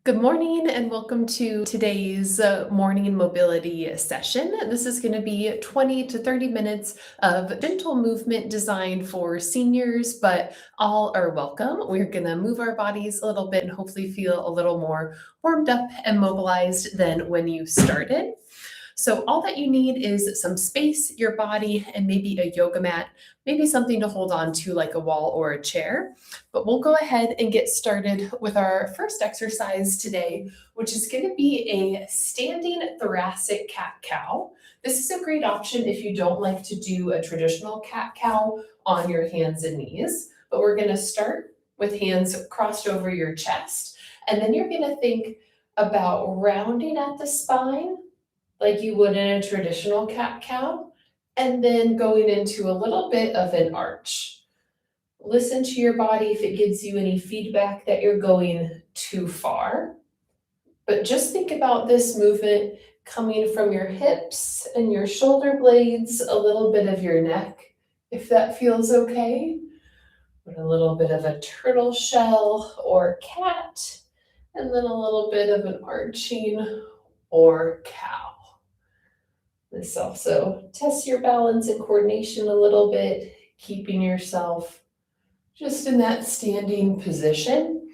Good morning and welcome to today's morning mobility session. This is going to be 20 to 30 minutes of gentle movement designed for seniors, but all are welcome. We're going to move our bodies a little bit and hopefully feel a little more warmed up and mobilized than when you started. So all that you need is some space, your body, and maybe a yoga mat, maybe something to hold on to like a wall or a chair. But we'll go ahead and get started with our first exercise today, which is going to be a standing thoracic cat-cow. This is a great option if you don't like to do a traditional cat-cow on your hands and knees. But we're going to start with hands crossed over your chest, and then you're going to think about rounding at the spine like you would in a traditional cat-cow, and then going into a little bit of an arch. Listen to your body if it gives you any feedback that you're going too far. But just think about this movement coming from your hips and your shoulder blades, a little bit of your neck, if that feels okay. With a little bit of a turtle shell or cat, and then a little bit of an arching or cow. This also tests your balance and coordination a little bit, keeping yourself just in that standing position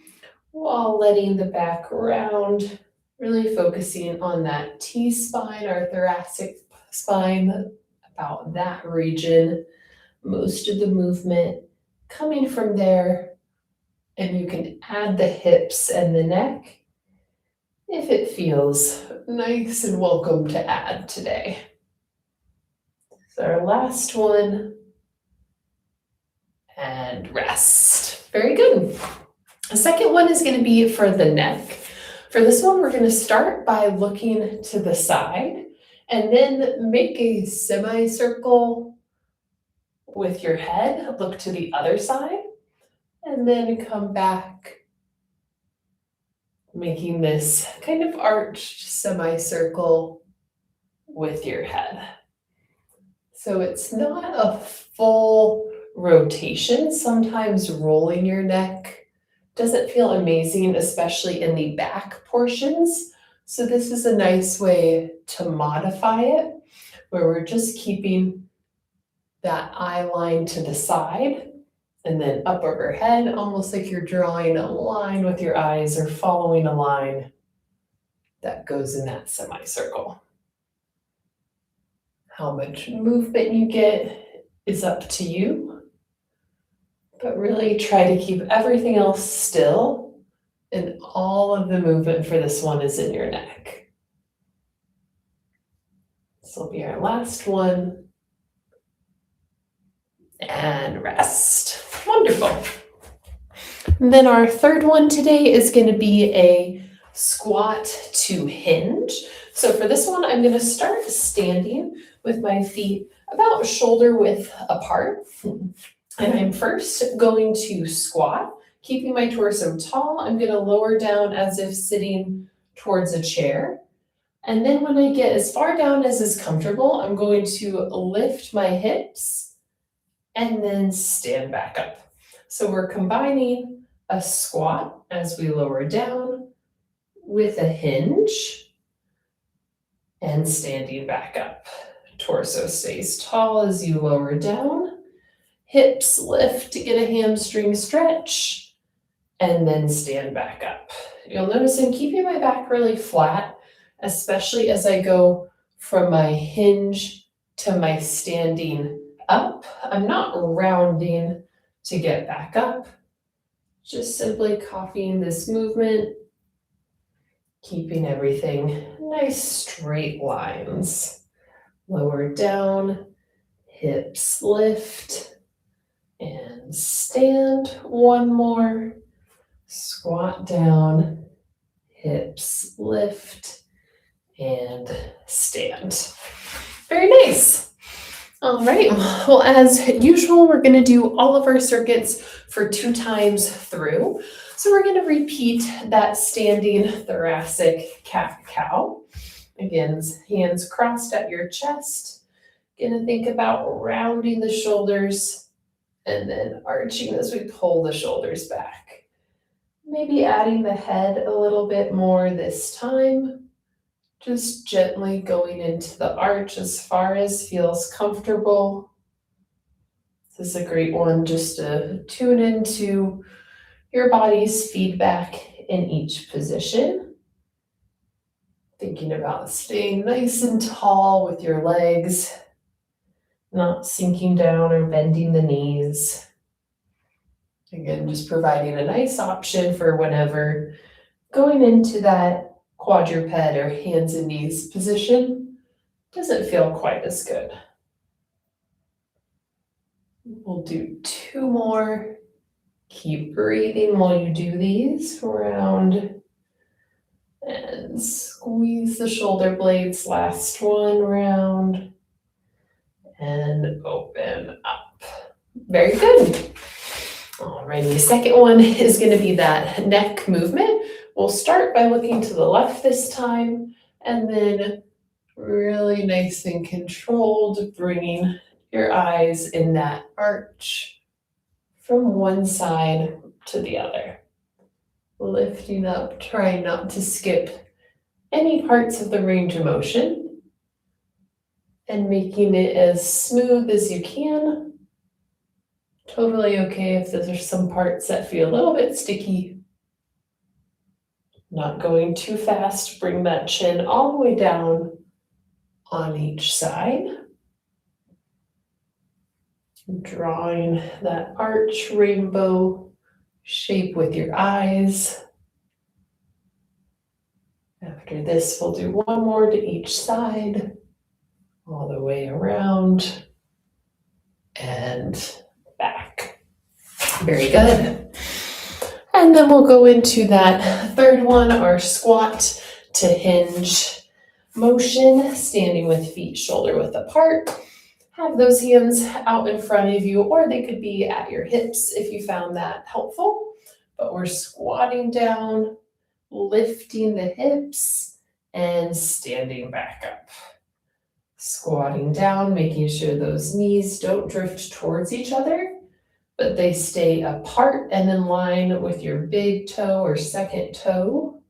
while letting the back round, really focusing on that T-spine or thoracic spine, about that region. Most of the movement coming from there, and you can add the hips and the neck if it feels nice and welcome to add today. So our last one, and rest. Very good. The second one is going to be for the neck. For this one, we're going to start by looking to the side and then make a semicircle with your head. Look to the other side and then come back, making this kind of arched semicircle with your head. So it's not a full rotation. Sometimes rolling your neck doesn't feel amazing, especially in the back portions. So this is a nice way to modify it, where we're just keeping that eye line to the side and then up overhead, almost like you're drawing a line with your eyes or following a line that goes in that semicircle. How much movement you get is up to you, but really try to keep everything else still, and all of the movement for this one is in your neck. This will be our last one. And rest. Wonderful. And then our third one today is going to be a squat to hinge. So for this one, I'm going to start standing with my feet about shoulder width apart. And I'm first going to squat, keeping my torso tall. I'm going to lower down as if sitting towards a chair. And then when I get as far down as is comfortable, I'm going to lift my hips and then stand back up. So we're combining a squat as we lower down with a hinge and standing back up. Torso stays tall as you lower down. Hips lift to get a hamstring stretch and then stand back up. You'll notice I'm keeping my back really flat, especially as I go from my hinge to my standing up. I'm not rounding to get back up, just simply copying this movement, keeping everything nice straight lines. Lower down, hips lift, and stand. One more. Squat down, hips lift, and stand. Very nice. All right, well, as usual, we're going to do all of our circuits for 2 times through. So we're going to repeat that standing thoracic cat-cow. Again, hands crossed at your chest. Going to think about rounding the shoulders and then arching as we pull the shoulders back. Maybe adding the head a little bit more this time. Just gently going into the arch as far as feels comfortable. This is a great one just to tune into your body's feedback in each position. Thinking about staying nice and tall with your legs, not sinking down or bending the knees. Again, just providing a nice option for whenever going into that quadruped or hands and knees position doesn't feel quite as good. We'll do 2 more. Keep breathing while you do these. Round and squeeze the shoulder blades. Last one, round and open up. Very good. Alrighty, second one is going to be that neck movement. We'll start by looking to the left this time, and then really nice and controlled, bringing your eyes in that arch from one side to the other. Lifting up, trying not to skip any parts of the range of motion, and making it as smooth as you can. Totally okay if there's some parts that feel a little bit sticky. Not going too fast, bring that chin all the way down on each side. Drawing that arch rainbow shape with your eyes. After this, we'll do 1 more to each side, all the way around and back. Very good. And then we'll go into that third one, our squat to hinge motion, standing with feet shoulder width apart. Have those hands out in front of you, or they could be at your hips if you found that helpful. But we're squatting down, lifting the hips, and standing back up. Squatting down, making sure those knees don't drift towards each other, but they stay apart and in line with your big toe or second toe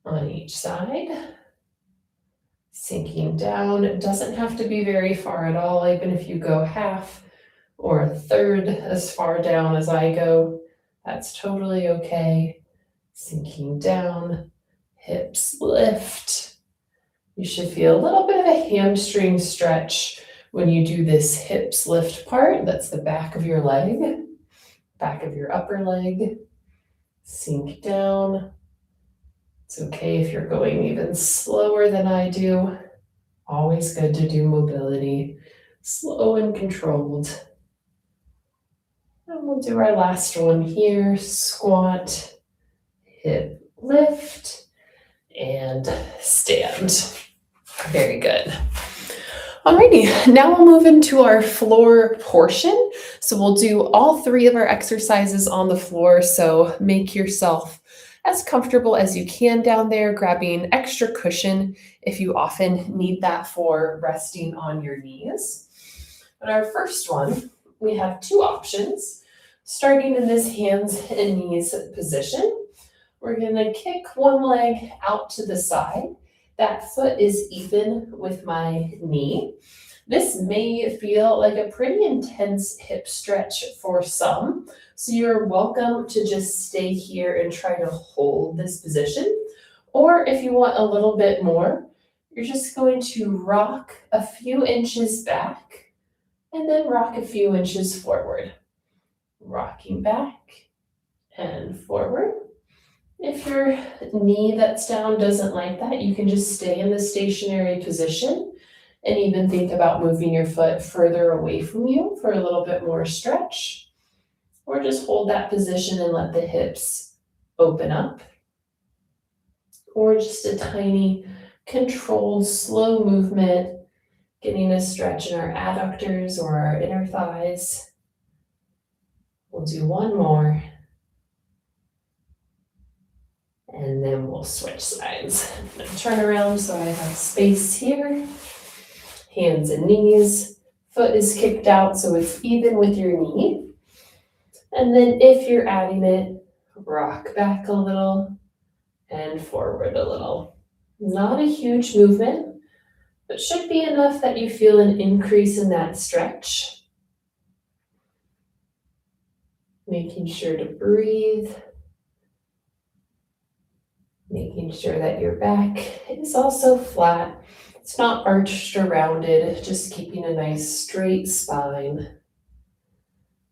on each side. Sinking down, it doesn't have to be very far at all, even if you go half or a third as far down as I go, that's totally okay. Sinking down, hips lift. You should feel a little bit of a hamstring stretch when you do this hips lift part. That's the back of your leg, back of your upper leg. Sink down. It's okay if you're going even slower than I do. Always good to do mobility, slow and controlled. And we'll do our last one here, squat, hip lift, and stand. Very good. Alrighty, now we'll move into our floor portion. So we'll do all 3 of our exercises on the floor. So make yourself as comfortable as you can down there, grabbing extra cushion if you often need that for resting on your knees. But our first one, we have 2 options. Starting in this hands and knees position, we're going to kick one leg out to the side. That foot is even with my knee. This may feel like a pretty intense hip stretch for some, so you're welcome to just stay here and try to hold this position. Or if you want a little bit more, you're just going to rock a few inches back and then rock a few inches forward. Rocking back and forward. If your knee that's down doesn't like that, you can just stay in the stationary position and even think about moving your foot further away from you for a little bit more stretch. Or just hold that position and let the hips open up. Or just a tiny, controlled, slow movement, getting a stretch in our adductors or our inner thighs. We'll do 1 more. And then we'll switch sides. Turn around so I have space here. Hands and knees. Foot is kicked out so it's even with your knee. And then if you're adding it, rock back a little, and forward a little. Not a huge movement, but should be enough that you feel an increase in that stretch. Making sure to breathe. Making sure that your back is also flat. It's not arched or rounded, just keeping a nice straight spine.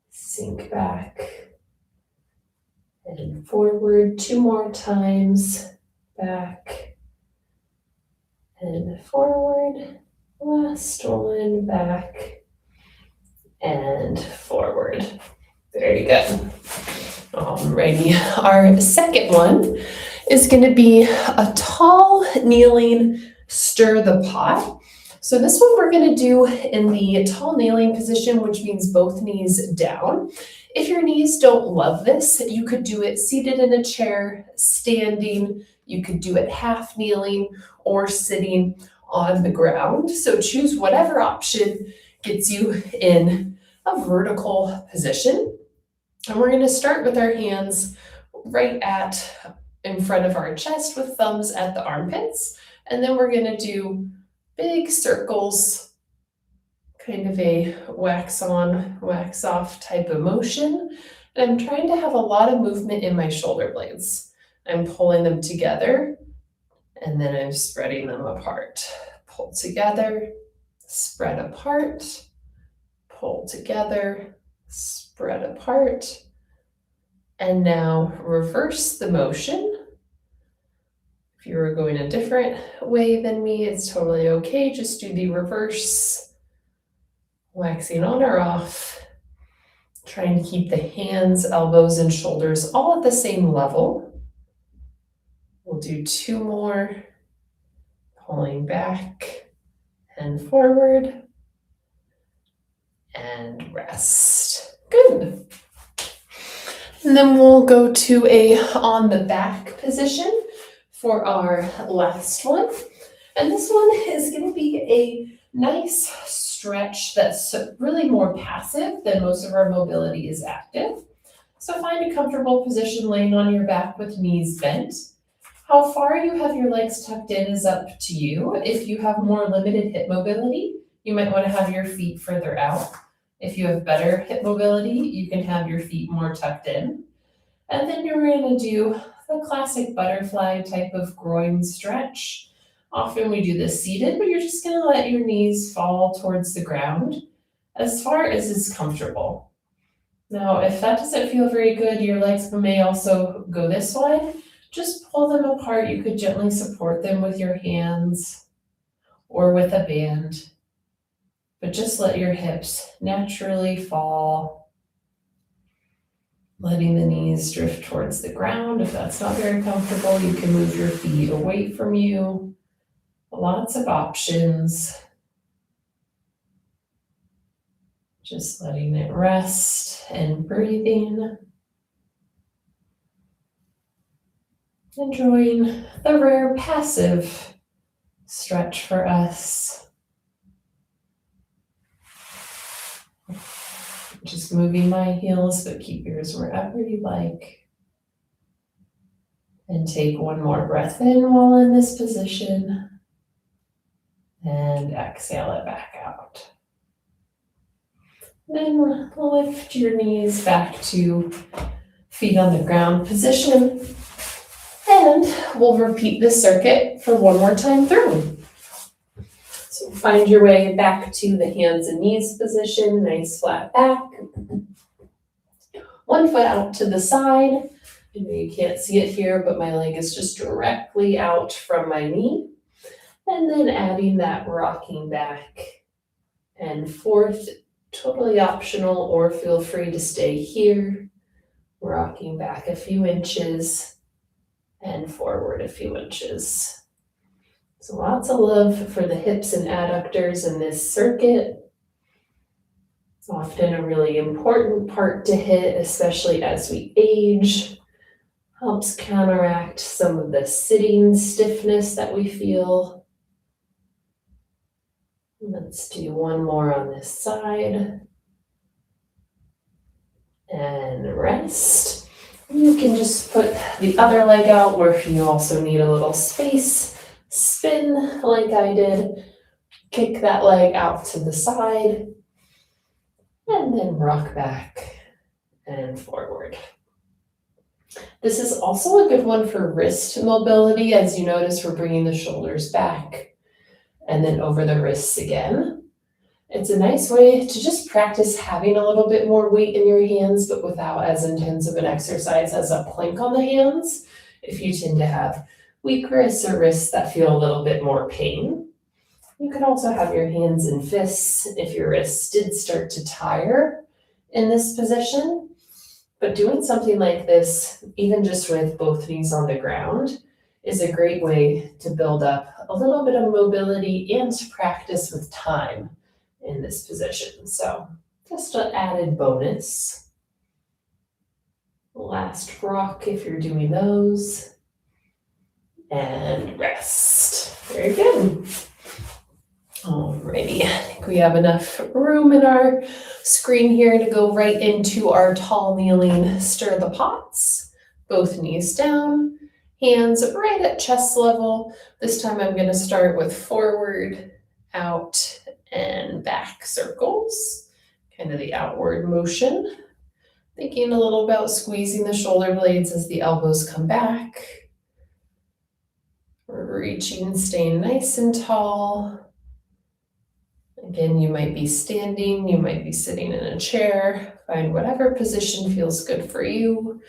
Sink back and forward 2 more times. Back and forward. Last one, back and forward. Very good. Alrighty, our second one is going to be a tall kneeling stir the pot. So this one we're going to do in the tall kneeling position, which means both knees down. If your knees don't love this, you could do it seated in a chair, standing. You could do it half kneeling or sitting on the ground. So choose whatever option gets you in a vertical position. And we're going to start with our hands right in front of our chest with thumbs at the armpits. And then we're going to do big circles, kind of a wax on, wax off type of motion. And I'm trying to have a lot of movement in my shoulder blades. I'm pulling them together and then I'm spreading them apart. Pull together, spread apart, pull together, spread apart. And now reverse the motion. If you were going a different way than me, it's totally okay. Just do the reverse, waxing on or off, trying to keep the hands, elbows, and shoulders all at the same level. We'll do 2 more, pulling back and forward, and rest. Good. And then we'll go to a on the back position for our last one. And this one is going to be a nice stretch that's really more passive than most of our mobility is active. So find a comfortable position laying on your back with knees bent. How far you have your legs tucked in is up to you. If you have more limited hip mobility, you might want to have your feet further out. If you have better hip mobility, you can have your feet more tucked in. And then you're going to do the classic butterfly type of groin stretch. Often we do this seated, but you're just going to let your knees fall towards the ground as far as is comfortable. Now, if that doesn't feel very good, your legs may also go this way. Just pull them apart. You could gently support them with your hands or with a band. But just let your hips naturally fall, letting the knees drift towards the ground. If that's not very comfortable, you can move your feet away from you. Lots of options. Just letting it rest and breathing. Enjoying the rare passive stretch for us. Just moving my heels, but keep yours wherever you like. And take 1 more breath in while in this position. And exhale it back out. Then lift your knees back to feet on the ground position. And we'll repeat this circuit for 1 more time through. So find your way back to the hands and knees position, nice flat back. 1 foot out to the side. I know you can't see it here, but my leg is just directly out from my knee. And then adding that rocking back and forth, totally optional, or feel free to stay here. Rocking back a few inches and forward a few inches. So lots of love for the hips and adductors in this circuit. It's often a really important part to hit, especially as we age. Helps counteract some of the sitting stiffness that we feel. Let's do 1 more on this side. And rest. You can just put the other leg out, or if you also need a little space, spin like I did, kick that leg out to the side, and then rock back and forward. This is also a good one for wrist mobility. As you notice, we're bringing the shoulders back and then over the wrists again. It's a nice way to just practice having a little bit more weight in your hands, but without as intense of an exercise as a plank on the hands. If you tend to have weak wrists or wrists that feel a little bit more pain. You could also have your hands in fists if your wrists did start to tire in this position. But doing something like this, even just with both knees on the ground, is a great way to build up a little bit of mobility and to practice with time in this position. So just an added bonus. Last rock if you're doing those. And rest. Very good. Alrighty, I think we have enough room in our screen here to go right into our tall kneeling stir the pots. Both knees down, hands right at chest level. This time I'm going to start with forward, out, and back circles. Kind of the outward motion. Thinking a little about squeezing the shoulder blades as the elbows come back. Reaching, staying nice and tall. Again, you might be standing, you might be sitting in a chair. Find whatever position feels good for you.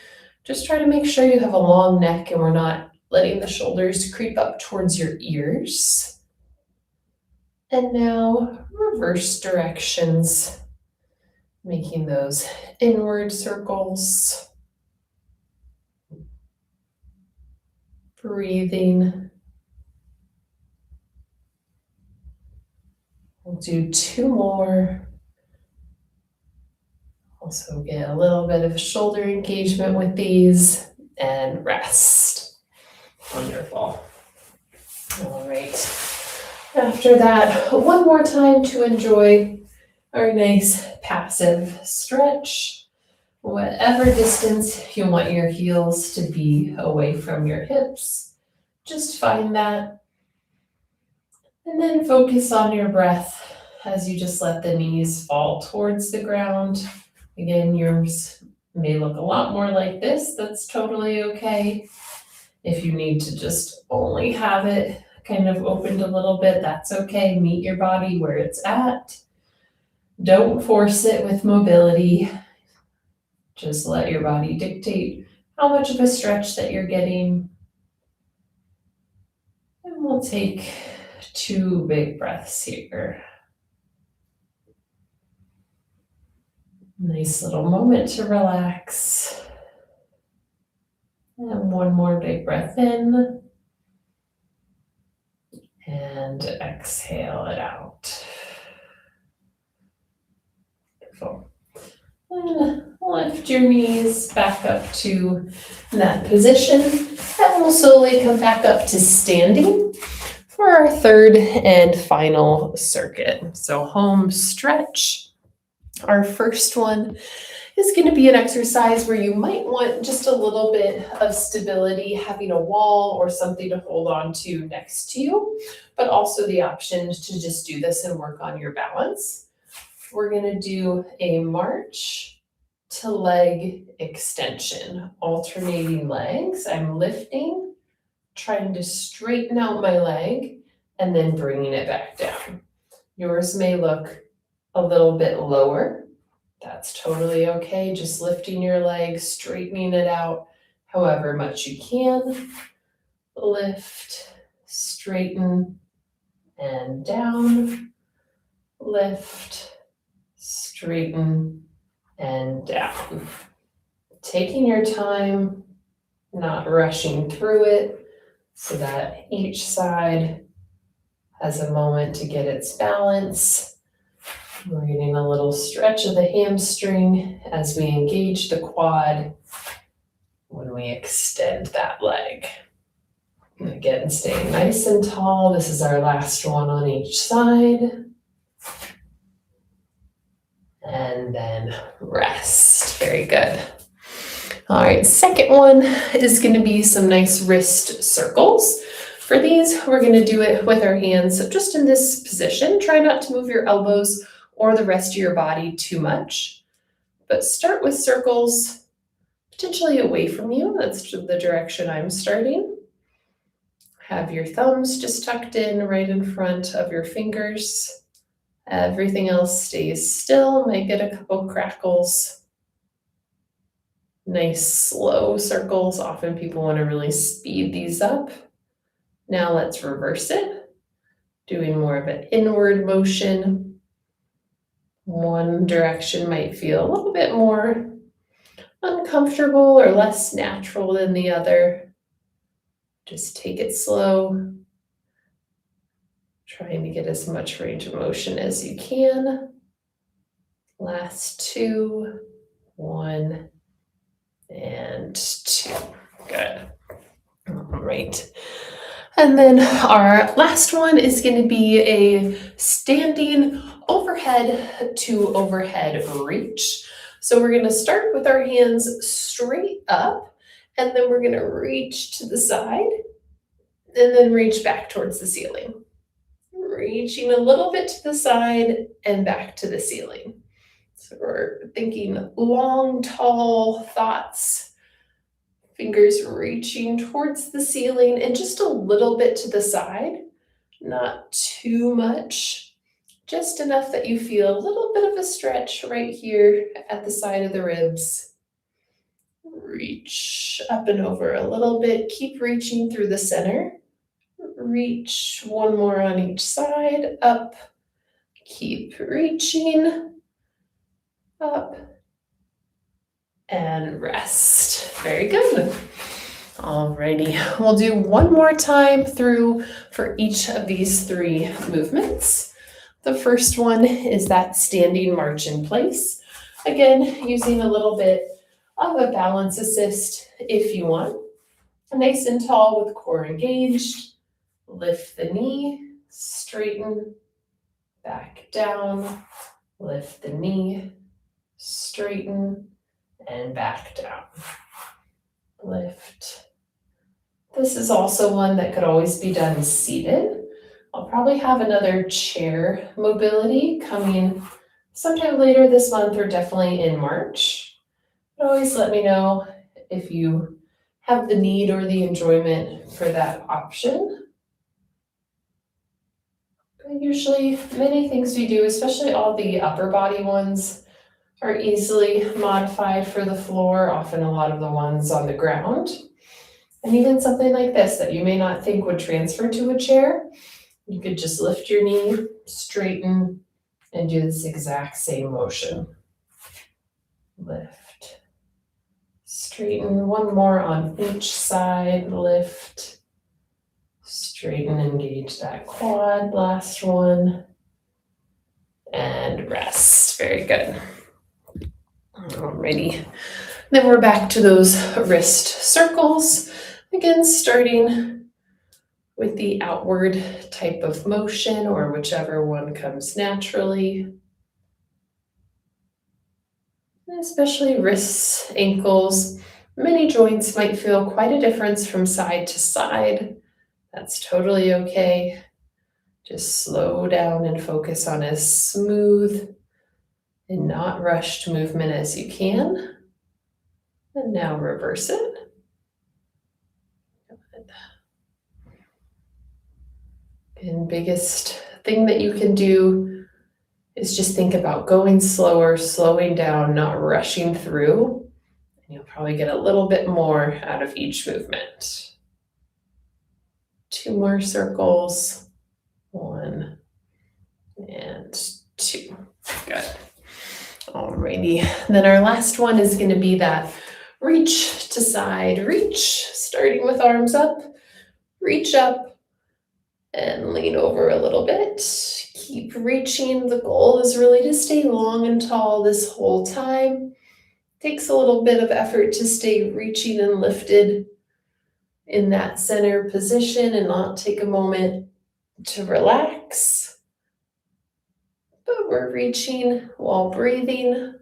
Just try to make sure you have a long neck and we're not letting the shoulders creep up towards your ears. And now reverse directions, making those inward circles. Breathing. We'll do 2 more. Also get a little bit of shoulder engagement with these and rest. Wonderful. All right. After that, one more time to enjoy our nice passive stretch. Whatever distance you want your heels to be away from your hips, just find that. And then focus on your breath as you just let the knees fall towards the ground. Again, yours may look a lot more like this. That's totally okay. If you need to just only have it kind of opened a little bit, that's okay. Meet your body where it's at. Don't force it with mobility. Just let your body dictate how much of a stretch that you're getting. And we'll take 2 big breaths here. Nice little moment to relax. And 1 more big breath in. And exhale it out. Beautiful. And lift your knees back up to that position. And we'll slowly come back up to standing for our 3rd and final circuit. So home stretch. Our first one is going to be an exercise where you might want just a little bit of stability, having a wall or something to hold on to next to you, but also the option to just do this and work on your balance. We're going to do a march to leg extension, alternating legs. I'm lifting, trying to straighten out my leg, and then bringing it back down. Yours may look a little bit lower. That's totally okay. Just lifting your leg, straightening it out however much you can. Lift, straighten, and down. Lift, straighten, and down. Taking your time, not rushing through it, so that each side has a moment to get its balance. We're getting a little stretch of the hamstring as we engage the quad when we extend that leg. And again, staying nice and tall. This is our last one on each side. And then rest. Very good. All right, second one is going to be some nice wrist circles. For these, we're going to do it with our hands just in this position. Try not to move your elbows or the rest of your body too much, but start with circles potentially away from you. That's the direction I'm starting. Have your thumbs just tucked in right in front of your fingers. Everything else stays still, might get a couple crackles. Nice slow circles. Often people want to really speed these up. Now let's reverse it, doing more of an inward motion. One direction might feel a little bit more uncomfortable or less natural than the other. Just take it slow, trying to get as much range of motion as you can. Last two, 1 and 2. Good. All right. And then our last one is going to be a standing overhead to overhead reach. So we're going to start with our hands straight up, and then we're going to reach to the side, and then reach back towards the ceiling. Reaching a little bit to the side and back to the ceiling. So we're thinking long, tall thoughts. Fingers reaching towards the ceiling and just a little bit to the side, not too much, just enough that you feel a little bit of a stretch right here at the side of the ribs. Reach up and over a little bit, keep reaching through the center. Reach one more on each side, up, keep reaching, up, and rest. Very good. Alrighty, we'll do one more time through for each of these 3 movements. The first one is that standing march in place. Again, using a little bit of a balance assist if you want. Nice and tall with core engaged. Lift the knee, straighten, back down, lift the knee, straighten, and back down. Lift. This is also one that could always be done seated. I'll probably have another chair mobility coming sometime later this month or definitely in March. But always let me know if you have the need or the enjoyment for that option. But usually many things we do, especially all the upper body ones, are easily modified for the floor, often a lot of the ones on the ground. And even something like this that you may not think would transfer to a chair, you could just lift your knee, straighten, and do this exact same motion. Lift, straighten, one more on each side, lift, straighten, engage that quad, last one, and rest. Very good. Alrighty, then we're back to those wrist circles. Again, starting with the outward type of motion or whichever one comes naturally. And especially wrists, ankles, many joints might feel quite a difference from side to side. That's totally okay. Just slow down and focus on as smooth and not rushed movement as you can. And now reverse it. And biggest thing that you can do is just think about going slower, slowing down, not rushing through. And you'll probably get a little bit more out of each movement. 2 more circles. 1 and 2. Good. Alrighty. Then our last one is going to be that reach to side reach, starting with arms up, reach up and lean over a little bit. Keep reaching. The goal is really to stay long and tall this whole time. Takes a little bit of effort to stay reaching and lifted in that center position and not take a moment to relax. But we're reaching while breathing,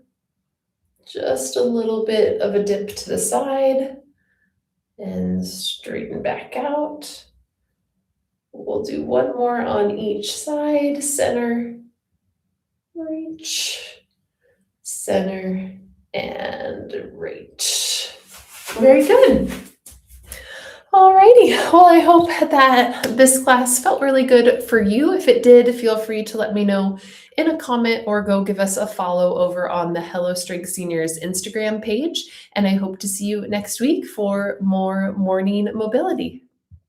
Just a little bit of a dip to the side and straighten back out. We'll do one more on each side. Center, reach, center, and reach. Very good. Alrighty, well, I hope that this class felt really good for you. If it did, feel free to let me know in a comment or go give us a follow over on the HelloStrengthSeniors Instagram page. And I hope to see you next week for more morning mobility.